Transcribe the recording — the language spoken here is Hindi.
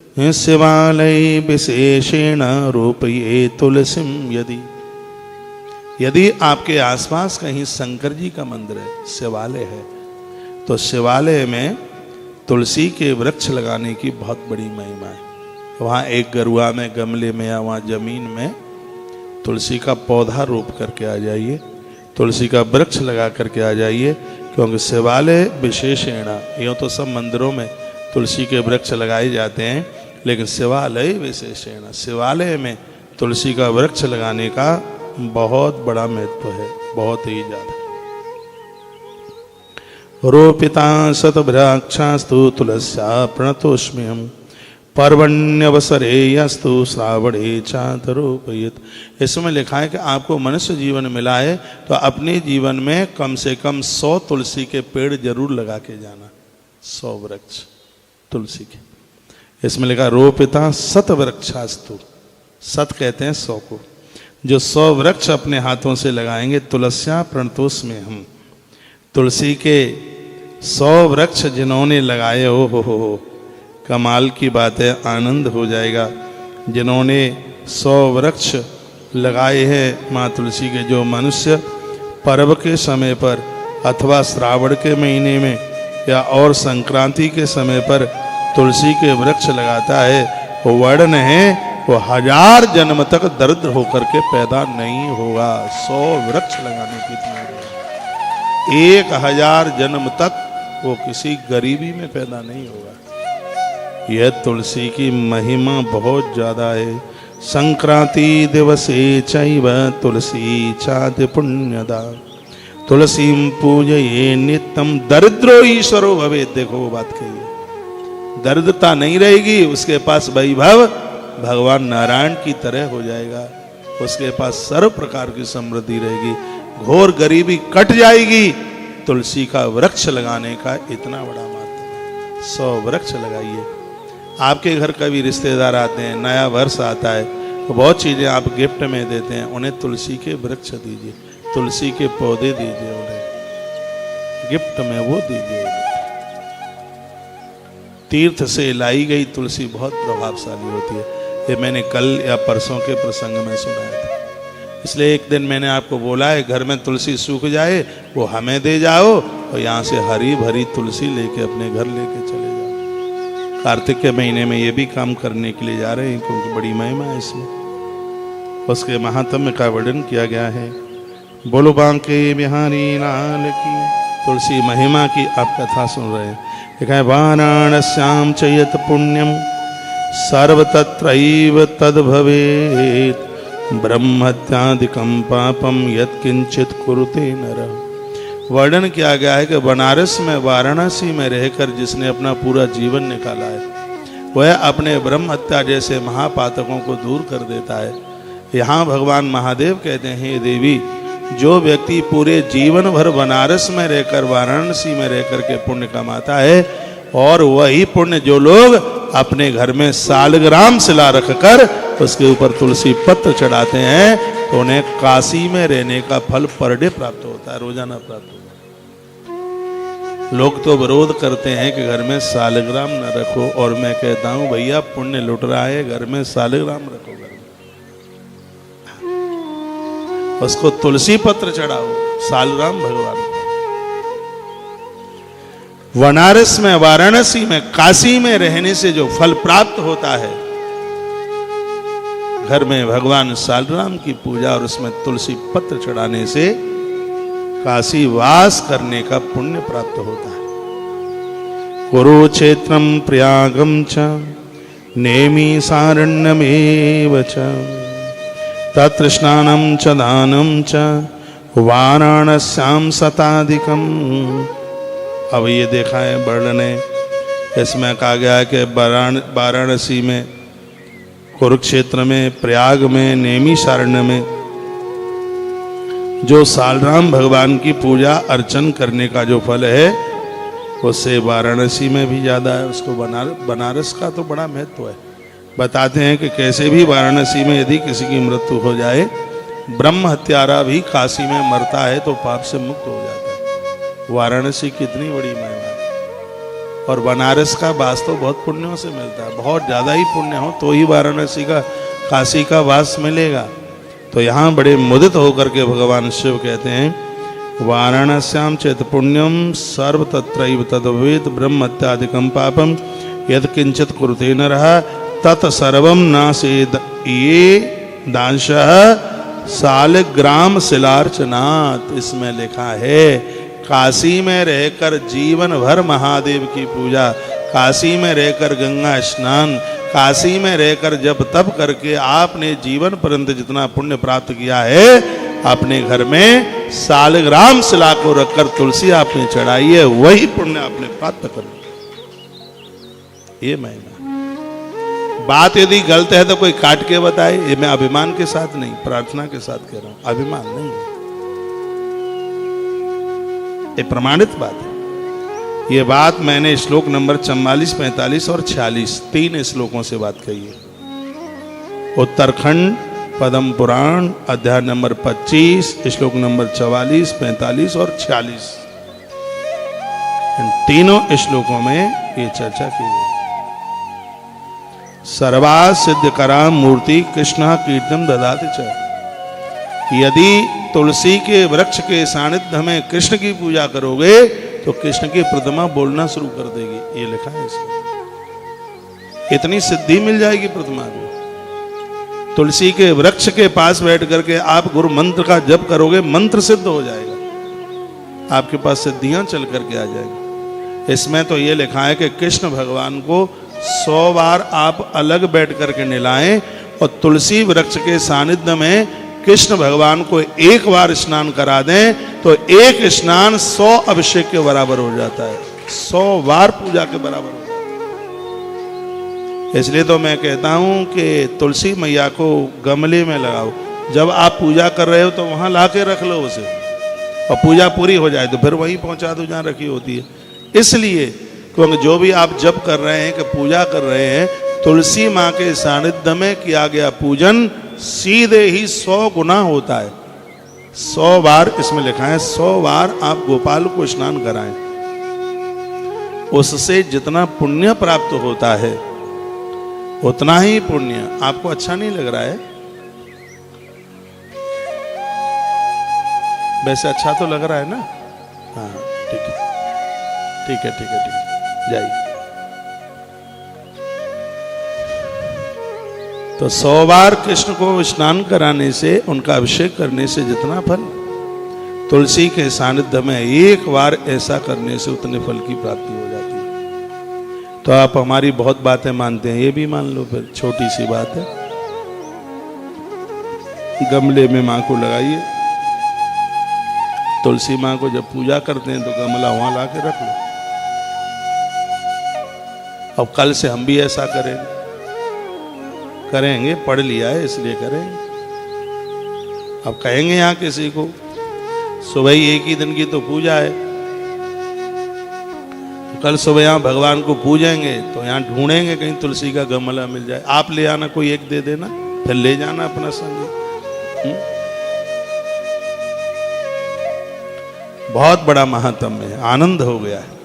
शिवालय विशेषेण रूपये तुलसीम यदि। यदि आपके आसपास कहीं शंकर जी का मंदिर है, शिवालय है, तो शिवालय में तुलसी के वृक्ष लगाने की बहुत बड़ी महिमा है। वहाँ एक गरुआ में, गमले में या वहाँ जमीन में तुलसी का पौधा रोप करके आ जाइए, तुलसी का वृक्ष लगा करके आ जाइए, क्योंकि शिवालय विशेषेण, यूँ तो सब मंदिरों में तुलसी के वृक्ष लगाए जाते हैं, लेकिन शिवालय विशेषेण, शिवालय में तुलसी का वृक्ष लगाने का बहुत बड़ा महत्व है, बहुत ही ज्यादा। रोपिता शतभ्राक्षास्तु तुलस्या प्रणतोष्म्यहम् पर्वण्यवसरे यस्तु श्रावणे चातरोपयित। इसमें लिखा है कि आपको मनुष्य जीवन मिला है तो अपने जीवन में कम से कम 100 तुलसी के पेड़ जरूर लगा के जाना, 100 वृक्ष तुलसी के। इसमें लिखा रोपिता शत वृक्षास्तु, शत कहते हैं 100 को, जो 100 वृक्ष अपने हाथों से लगाएंगे, तुलस्या प्रणतोष्म्यहम् हम, तुलसी के 100 वृक्ष जिन्होंने लगाए, हो कमाल की बात है, आनंद हो जाएगा। जिन्होंने 100 वृक्ष लगाए हैं माँ तुलसी के, जो मनुष्य पर्व के समय पर अथवा श्रावण के महीने में या और संक्रांति के समय पर तुलसी के वृक्ष लगाता है, वो वर्ण है वो 1000 जन्म तक दरिद्र होकर के पैदा नहीं होगा। 100 वृक्ष लगाने की 1000 जन्म तक वो किसी गरीबी में पैदा नहीं होगा। यह तुलसी की महिमा बहुत ज्यादा है। संक्रांति दिवसे चैव तुलसी चाति पुण्यदा तुलसी पूजये नित्यम दरिद्रो ईश्वरो भवेत्। देखो वो बात कही है, दरिद्रता नहीं रहेगी, उसके पास वैभव भगवान नारायण की तरह हो जाएगा, उसके पास सर्व प्रकार की समृद्धि रहेगी, घोर गरीबी कट जाएगी। तुलसी का वृक्ष लगाने का इतना बड़ा महत्व है। 100 वृक्ष लगाइए। आपके घर कभी रिश्तेदार आते हैं, नया वर्ष आता है, तो बहुत चीजें आप गिफ्ट में देते हैं, उन्हें तुलसी के वृक्ष दीजिए, तुलसी के पौधे दीजिए, उन्हें गिफ्ट में वो दीजिए। तीर्थ से लाई गई तुलसी बहुत प्रभावशाली होती है, ये मैंने कल या परसों के प्रसंग में सुनाया था। इसलिए एक दिन मैंने आपको बोला है, घर में तुलसी सूख जाए वो हमें दे जाओ, और यहाँ से हरी भरी तुलसी लेके अपने घर लेके चले जाओ। कार्तिक के महीने में ये भी काम करने के लिए जा रहे हैं, क्योंकि बड़ी महिमा है इसमें, उसके महात्म्य का वर्णन किया गया है। बोलो बांके बिहारी लाल की। तुलसी महिमा की आप कथा सुन रहे हैं। लिखा है वाराणस्याम च यत् पुण्यम सर्वतत्रैव तद् भवेत् ब्रह्मत्यादिकं पापम यत्किंचित कुरुते नरः। वर्णन किया गया है कि बनारस में, वाराणसी में रहकर जिसने अपना पूरा जीवन निकाला है, वह अपने ब्रह्म हत्या जैसे महापातकों को दूर कर देता है। यहाँ भगवान महादेव कहते हैं, हे देवी, जो व्यक्ति पूरे जीवन भर बनारस में रहकर, वाराणसी में रहकर के पुण्य कमाता है, और वही पुण्य जो लोग अपने घर में सालग्राम शिला रखकर उसके ऊपर तुलसी पत्र चढ़ाते हैं, तो उन्हें काशी में रहने का फल पर डे प्राप्त होता है, रोजाना प्राप्त होता है। लोग तो विरोध करते हैं कि घर में सालग्राम न रखो, और मैं कहता हूं भैया पुण्य लुट रहा है, घर में सालग्राम रखो, घर में उसको तुलसी पत्र चढ़ाओ, सालग्राम भगवान को। बनारस में, वाराणसी में, काशी में रहने से जो फल प्राप्त होता है, घर में भगवान सालग्राम की पूजा और उसमें तुलसी पत्र चढ़ाने से काशी वास करने का पुण्य प्राप्त होता है। कुरुक्षेत्रम प्रयागम च नेमि सारण्यमेव च तत्र स्नानं च दानं च वाराणस्यां शताधिकम्। अब ये देखा है वर्णन है, इसमें कहा गया है कि वाराणसी में, कुरुक्षेत्र में, प्रयाग में, नेमी सारण्य में जो सालराम भगवान की पूजा अर्चन करने का जो फल है, उससे वाराणसी में भी ज्यादा है। उसको बनारस का तो बड़ा महत्व है। बताते हैं कि कैसे भी वाराणसी में यदि किसी की मृत्यु हो जाए, ब्रह्म हत्यारा भी काशी में मरता है तो पाप से मुक्त हो जाता है। वाराणसी कितनी बड़ी महिमा है। और बनारस का वास तो बहुत पुण्यों से मिलता है, बहुत ज़्यादा ही पुण्य हो तो ही वाराणसी का, काशी का वास मिलेगा। तो यहाँ बड़े मुदित होकर के भगवान शिव कहते हैं वाराणस्याम चेत पुण्यम सर्व तत्रैव तद्भवेत् ब्रह्म इत्यादिकं पापम यद किंचित कुरुते नरः तत्सर्वं नासेद ये दांशः सालिग्राम शिलार्चनात्। इसमें लिखा है काशी में रहकर जीवन भर महादेव की पूजा, काशी में रहकर गंगा स्नान, काशी में रहकर जब तप करके आपने जीवन पर्यंत जितना पुण्य प्राप्त किया है, अपने घर में सालिग्राम शिला को रखकर तुलसी आपने चढ़ाई है, वही पुण्य आपने प्राप्त कर लिया। ये महिमा। बात यदि गलत है तो कोई काट के बताए, ये मैं अभिमान के साथ नहीं, प्रार्थना के साथ कह रहा हूं, अभिमान नहीं है, ये प्रमाणित बात है। ये बात मैंने श्लोक नंबर 44, 45 और 46 3 श्लोकों से बात कही है। उत्तराखंड पद्म पुराण अध्याय नंबर 25 श्लोक नंबर 44, 45 और 46, इन तीनों श्लोकों में ये चर्चा की गई। सर्वा सिद्ध करा मूर्ति कृष्ण कीर्तन ददाति च। यदि तुलसी के वृक्ष के सानिध्य में कृष्ण की पूजा करोगे तो कृष्ण की प्रतिमा बोलना शुरू कर देगी, ये लिखा है इसमें। इतनी सिद्धि मिल जाएगी प्रतिमा को। तुलसी के वृक्ष के पास बैठ करके आप गुरु मंत्र का जप करोगे, मंत्र सिद्ध हो जाएगा, आपके पास सिद्धियां चल करके आ जाएगी। इसमें तो ये लिखा है कि कृष्ण भगवान को 100 बार आप अलग बैठ करके नहलाएं और तुलसी वृक्ष के सानिध्य में कृष्ण भगवान को एक बार स्नान करा दें तो एक स्नान 100 अभिषेक के बराबर हो जाता है, 100 बार पूजा के बराबर हो जाता है। इसलिए तो मैं कहता हूं कि तुलसी मैया को गमले में लगाओ, जब आप पूजा कर रहे हो तो वहां ला के रख लो उसे, और पूजा पूरी हो जाए तो फिर वहीं पहुंचा दो जहां रखी होती है। इसलिए क्योंकि जो भी आप जप कर रहे हैं कि पूजा कर रहे हैं, तुलसी माँ के सानिध्य में किया गया पूजन सीधे ही 100 गुना होता है। 100 बार इसमें लिखा है, 100 बार आप गोपाल को स्नान कराएं, उससे जितना पुण्य प्राप्त होता है उतना ही पुण्य। आपको अच्छा नहीं लग रहा है? वैसे अच्छा तो लग रहा है ना? हाँ ठीक है, ठीक है, ठीक है, ठीक है, जाइए। तो 100 बार कृष्ण को स्नान कराने से, उनका अभिषेक करने से जितना फल, तुलसी के सानिध्य में एक बार ऐसा करने से उतने फल की प्राप्ति हो जाती है। तो आप हमारी बहुत बातें मानते हैं, ये भी मान लो, फिर छोटी सी बात है। गमले में माँ को लगाइए, तुलसी माँ को जब पूजा करते हैं तो गमला वहां ला के रख लो। अब कल से हम भी ऐसा करेंगे, पढ़ लिया है इसलिए करेंगे। अब कहेंगे यहाँ किसी को सुबह ही एक ही दिन की तो पूजा है, तो कल सुबह यहाँ भगवान को पूजेंगे तो यहाँ ढूंढेंगे कहीं तुलसी का गमला मिल जाए, आप ले आना, कोई एक दे देना, फिर ले जाना अपना संग। बहुत बड़ा महात्म्य है, आनंद हो गया है।